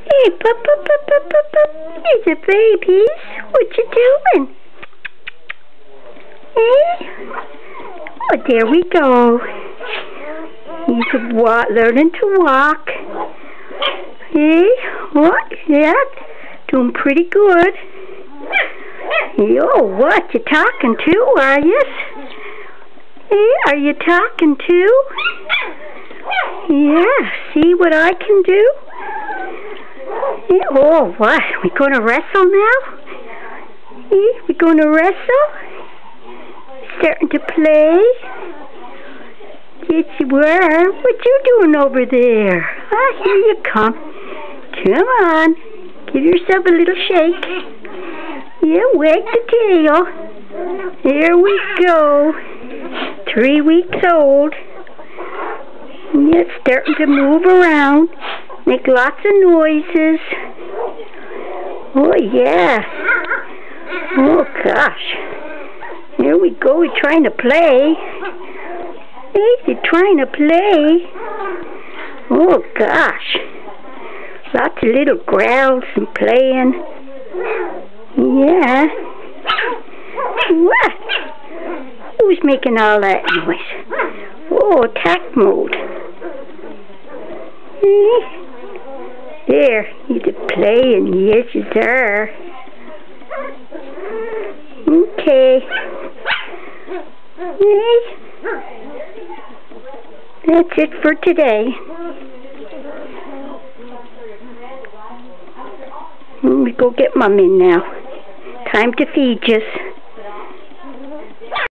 Hey, pup. Here's a babies. What you doing? Hey? Oh, there we go. He's learning to walk. Hey, what? Yeah, doing pretty good. Yo, what? You talking too, are you? Hey, are you talking too? Yeah, see what I can do? Yeah, oh, what? We gonna wrestle now? Hey, we gonna wrestle? Starting to play? Yes, you were. What you doing over there? Ah, here you come. Come on. Give yourself a little shake. Yeah, wag the tail. There we go. 3 weeks old. Yeah, it's starting to move around. Make lots of noises. Oh, yeah. Oh, gosh. Here we go. We're trying to play. Hey, they're trying to play. Oh, gosh. Lots of little growls and playing. Yeah. What? Who's making all that noise? Oh, attack mode. There, he's playing. Yes, you are. Okay. That's it for today. Let me go get Mommy now. Time to feed yous.